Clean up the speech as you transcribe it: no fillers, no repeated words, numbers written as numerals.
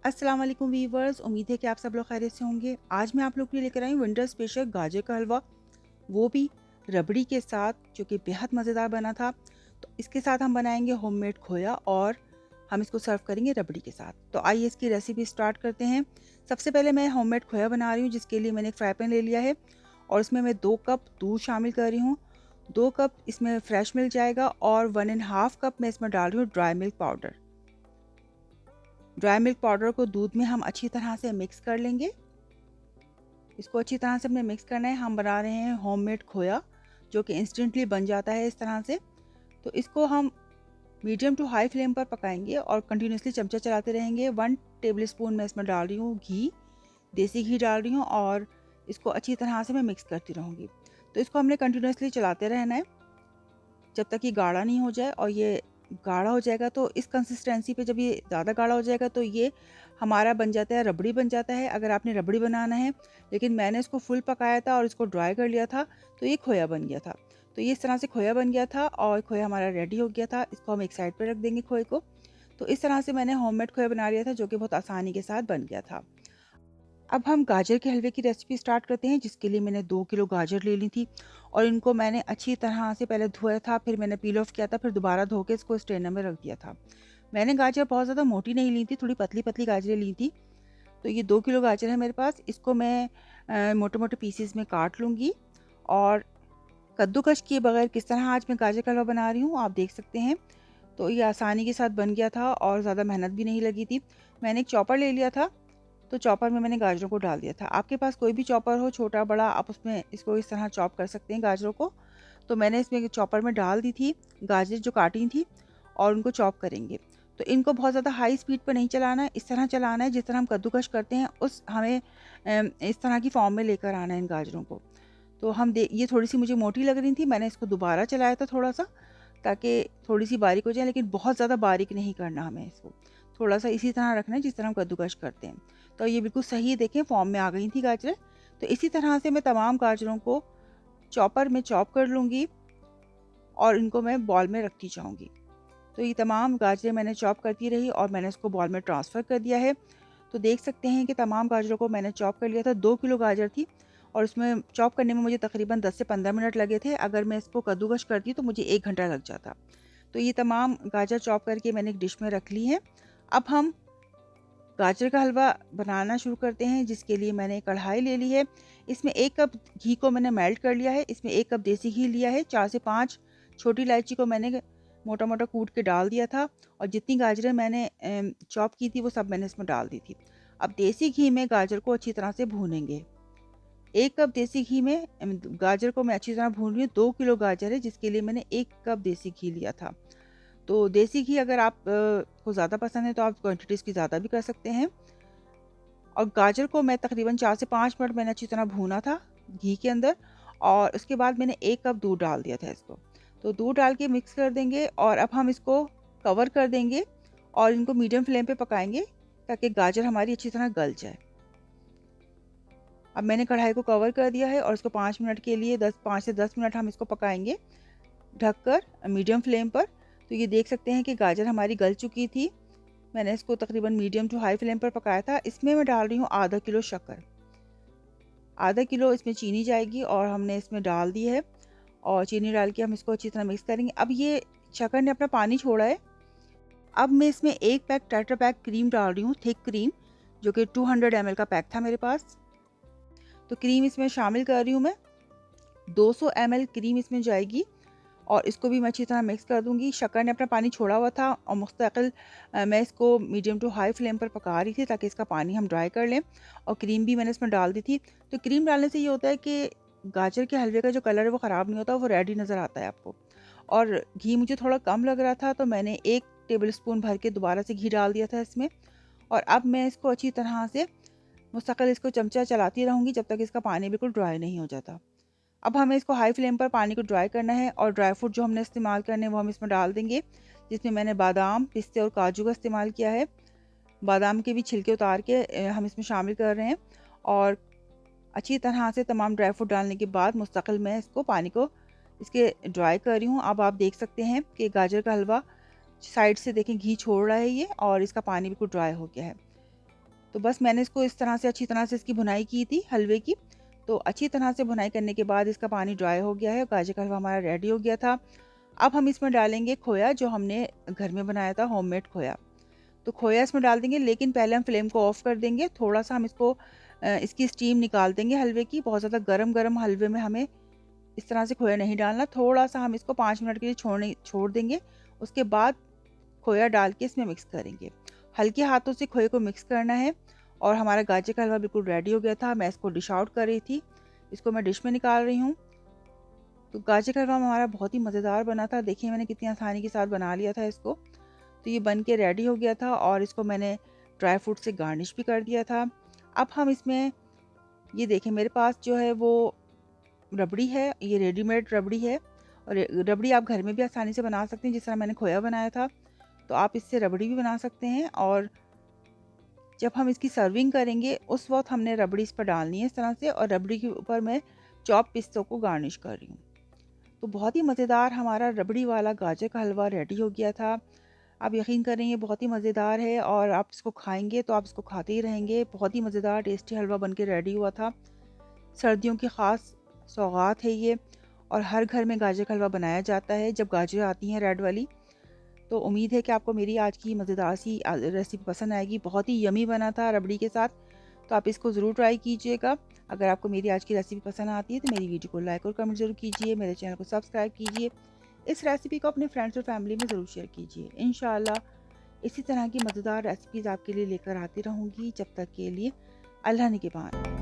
अस्सलाम वालेकुम वीवर्स, उम्मीद है कि आप सब लोग खैरियत से होंगे। आज मैं आप लोग के लिए लेकर आई हूँ विंटर स्पेशल गाजर का हलवा, वो भी रबड़ी के साथ, जो कि बेहद मज़ेदार बना था। तो इसके साथ हम बनाएंगे होममेड खोया और हम इसको सर्व करेंगे रबड़ी के साथ। तो आइए इसकी रेसिपी स्टार्ट करते हैं। सबसे पहले मैं होममेड खोया बना रही हूँ, जिसके लिए मैंने एक फ्राई पैन ले लिया है और इसमें मैं 2 कप दूध शामिल कर रही हूँ। 2 कप इसमें फ्रेश मिल्क जाएगा और 1 एंड हाफ कप मैं इसमें डाल रही हूँ dry milk powder. Dry milk powder को दूध में हम अच्छी तरह से मिक्स कर लेंगे। इसको अच्छी तरह से हमने मिक्स करना है। हम बना रहे हैं होममेड खोया, जो कि इंस्टेंटली बन जाता है इस तरह से। तो इसको हम मीडियम टू हाई फ्लेम पर पकाएंगे और कंटिन्यूसली चमचा चलाते रहेंगे। 1 टेबल स्पून मैं इसमें डाल रही हूँ घी, देसी घी डाल रही हूँ और इसको अच्छी तरह से मैं मिक्स करती रहूँगी। तो इसको हमने कंटिन्यूसली चलाते रहना है जब तक ये गाढ़ा नहीं हो जाए। और ये गाढ़ा हो जाएगा तो इस कंसिस्टेंसी पे, जब ये ज़्यादा गाढ़ा हो जाएगा तो ये हमारा बन जाता है, रबड़ी बन जाता है। अगर आपने रबड़ी बनाना है, लेकिन मैंने इसको फुल पकाया था और इसको ड्राई कर लिया था, तो ये खोया बन गया था। तो ये इस तरह से खोया बन गया था और खोया हमारा रेडी हो गया था। इसको हम एक साइड पर रख देंगे खोए को। तो इस तरह से मैंने होममेड खोया बना लिया था, जो कि बहुत आसानी के साथ बन गया था। अब हम गाजर के हलवे की रेसिपी स्टार्ट करते हैं, जिसके लिए मैंने 2 किलो गाजर ले ली थी और इनको मैंने अच्छी तरह से पहले धोया था, फिर मैंने पील ऑफ किया था, फिर दोबारा धो के इसको स्ट्रेनर में रख दिया था। मैंने गाजर बहुत ज़्यादा मोटी नहीं ली थी, थोड़ी पतली-पतली गाजरें ली थी। तो ये 2 किलो गाजर है मेरे पास। इसको मैं मोटे-मोटे पीसेस में काट लूँगी और कद्दूकस किए बगैर किस तरह आज मैं गाजर का हलवा बना रही हूँ, आप देख सकते हैं। तो ये आसानी के साथ बन गया था और ज़्यादा मेहनत भी नहीं लगी थी। मैंने एक चॉपर ले लिया था, तो चॉपर में मैंने गाजरों को डाल दिया था। आपके पास कोई भी चॉपर हो, छोटा-बड़ा, आप उसमें इसको इस तरह चॉप कर सकते हैं गाजरों को। तो मैंने इसमें चॉपर में डाल दी थी गाजर जो काटी थी और उनको चॉप करेंगे। तो इनको बहुत ज़्यादा हाई स्पीड पे नहीं चलाना है, इस तरह चलाना है जिस तरह हम कद्दूकस करते हैं, उस हमें इस तरह की फॉर्म में लेकर आना है इन गाजरों को। तो हम दे ये थोड़ी-सी मुझे मोटी लग रही थी, मैंने इसको दोबारा चलाया था थोड़ा-सा, ताकि थोड़ी-सी बारीक हो जाए, लेकिन बहुत ज़्यादा बारीक नहीं करना हमें इसको। थोड़ा-सा इसी तरह रखना है जिस तरह हम कद्दूकस करते हैं। तो ये बिल्कुल सही देखें फॉर्म में आ गई थी गाजरें। तो इसी तरह से मैं तमाम गाजरों को चॉपर में चॉप कर लूँगी और इनको मैं बॉल में रखती जाऊँगी। तो ये तमाम गाजरें मैंने चॉप करती रही और मैंने इसको बॉल में ट्रांसफ़र कर दिया है। तो देख सकते हैं कि तमाम गाजरों को मैंने चॉप कर लिया था। 2 किलो गाजर थी और इसमें चॉप करने में मुझे तकरीबन 10 से 15 मिनट लगे थे। अगर मैं इसको कद्दूकस करती तो मुझे 1 घंटा लग जाता। तो ये तमाम गाजर चॉप करके मैंने एक डिश में रख ली है। अब हम गाजर का हलवा बनाना शुरू करते हैं, जिसके लिए मैंने एक कढ़ाई ले ली है। इसमें 1 कप घी को मैंने मेल्ट कर लिया है। इसमें 1 कप देसी घी लिया है। 4 से 5 छोटी इलायची को मैंने मोटा-मोटा कूट के डाल दिया था और जितनी गाजरें मैंने चॉप की थी, वो सब मैंने इसमें डाल दी थी। अब देसी घी में गाजर को अच्छी तरह से भूनेंगे। 1 कप देसी घी में गाजर को मैं अच्छी तरह भून रही हूँ। 2 किलो गाजर है, जिसके लिए मैंने 1 कप देसी घी लिया था। तो देसी घी अगर आप को ज़्यादा पसंद है, तो आप क्वांटिटी इसकी ज़्यादा भी कर सकते हैं। और गाजर को मैं तकरीबन 4 से 5 मिनट मैंने अच्छी तरह भूना था घी के अंदर और उसके बाद मैंने 1 कप दूध डाल दिया था इसको। तो दूध डाल के मिक्स कर देंगे और अब हम इसको कवर कर देंगे और इनको मीडियम फ्लेम पे पकाएँगे, ताकि गाजर हमारी अच्छी तरह गल जाए। अब मैंने कढ़ाई को कवर कर दिया है और इसको 5 मिनट के लिए 5 से 10 मिनट हम इसको पकाएँगे ढककर मीडियम फ्लेम पर। तो ये देख सकते हैं कि गाजर हमारी गल चुकी थी। मैंने इसको तकरीबन मीडियम टू हाई फ्लेम पर पकाया था। इसमें मैं डाल रही हूँ आधा किलो शक्कर। आधा किलो इसमें चीनी जाएगी और हमने इसमें डाल दी है और चीनी डाल के हम इसको अच्छी तरह मिक्स करेंगे। अब ये शक्कर ने अपना पानी छोड़ा है। अब मैं इसमें 1 पैक टेट्रा पैक क्रीम डाल रही हूँ, थिक क्रीम, जो कि 200 ml का पैक था मेरे पास। तो क्रीम इसमें शामिल कर रही हूँ मैं। 200 ml क्रीम इसमें जाएगी और इसको भी मैं अच्छी तरह मिक्स कर दूँगी। शक्कर ने अपना पानी छोड़ा हुआ था और मुस्तकिल मैं इसको मीडियम टू हाई फ्लेम पर पका रही थी, ताकि इसका पानी हम ड्राई कर लें। और क्रीम भी मैंने इसमें डाल दी थी। तो क्रीम डालने से ये होता है कि गाजर के हलवे का जो कलर है वो ख़राब नहीं होता, वो रेड ही नज़र आता है आपको। और घी मुझे थोड़ा कम लग रहा था, तो मैंने 1 टेबलस्पून भर के दोबारा से घी डाल दिया था इसमें। और अब मैं इसको अच्छी तरह से मुस्तकिल इसको चमचा चलाती रहूँगी जब तक इसका पानी बिल्कुल ड्राई नहीं हो जाता। अब हमें इसको हाई फ्लेम पर पानी को ड्राई करना है और ड्राई फ्रूट जो हमने इस्तेमाल करने हैं वो हम इसमें डाल देंगे, जिसमें मैंने बादाम, पिस्ते और काजू का इस्तेमाल किया है। बादाम के भी छिलके उतार के हम इसमें शामिल कर रहे हैं और अच्छी तरह से तमाम ड्राई फ्रूट डालने के बाद मुस्तकिल मैं इसको पानी को इसके ड्राई कर रही हूँ। अब आप देख सकते हैं कि गाजर का हलवा साइड से देखें घी छोड़ रहा है ये और इसका पानी बिल्कुल ड्राई हो गया है। तो बस मैंने इसको इस तरह से अच्छी तरह से इसकी भुनाई की थी हलवे की। तो अच्छी तरह से भुनाई करने के बाद इसका पानी ड्राई हो गया है, गाजर का हलवा हमारा रेडी हो गया था। अब हम इसमें डालेंगे खोया, जो हमने घर में बनाया था, होममेड खोया। तो खोया इसमें डाल देंगे, लेकिन पहले हम फ्लेम को ऑफ कर देंगे। थोड़ा-सा हम इसको इसकी स्टीम निकाल देंगे हलवे की। बहुत ज़्यादा गरम-गरम हलवे में हमें इस तरह से खोया नहीं डालना। थोड़ा-सा हम इसको 5 मिनट के लिए छोड़ देंगे। उसके बाद खोया डाल के इसमें मिक्स करेंगे। हल्के हाथों से खोए को मिक्स करना है और हमारा गाजर का हलवा बिल्कुल रेडी हो गया था। मैं इसको डिश आउट कर रही थी। इसको मैं डिश में निकाल रही हूँ। तो गाजर का हलवा हमारा बहुत ही मज़ेदार बना था। देखिए मैंने कितनी आसानी के साथ बना लिया था इसको। तो ये बन के रेडी हो गया था और इसको मैंने ड्राई फ्रूट से गार्निश भी कर दिया था। अब हम इसमें ये देखें, मेरे पास जो है वो रबड़ी है, ये रेडीमेड रबड़ी है और रबड़ी आप घर में भी आसानी से बना सकते हैं, जिस तरह मैंने खोया बनाया था। तो आप इससे रबड़ी भी बना सकते हैं और जब हम इसकी सर्विंग करेंगे उस वक़्त हमने रबड़ी इस पर डालनी है इस तरह से, और रबड़ी के ऊपर मैं चॉप पिस्तों को गार्निश कर रही हूँ। तो बहुत ही मज़ेदार हमारा रबड़ी वाला गाजर का हलवा रेडी हो गया था। आप यकीन करें ये बहुत ही मज़ेदार है और आप इसको खाएँगे तो आप इसको खाते ही रहेंगे। बहुत ही मज़ेदार टेस्टी हलवा बन के रेडी हुआ था। सर्दियों की ख़ास सौगात है ये, और हर घर में गाजर का हलवा बनाया जाता है जब गाजर आती हैं रेड वाली। तो उम्मीद है कि आपको मेरी आज की मज़ेदार सी रेसिपी पसंद आएगी। बहुत ही यमी बना था रबड़ी के साथ। तो आप इसको ज़रूर ट्राई कीजिएगा। अगर आपको मेरी आज की रेसिपी पसंद आती है तो मेरी वीडियो को लाइक और कमेंट ज़रूर कीजिए। मेरे चैनल को सब्सक्राइब कीजिए। इस रेसिपी को अपने फ्रेंड्स और फैमिली में ज़रूर शेयर कीजिए। इंशाल्लाह इसी तरह की मज़ेदार रेसिपीज़ आपके लिए लेकर आती रहूँगी। जब तक के लिए अल्लाह निगहबान।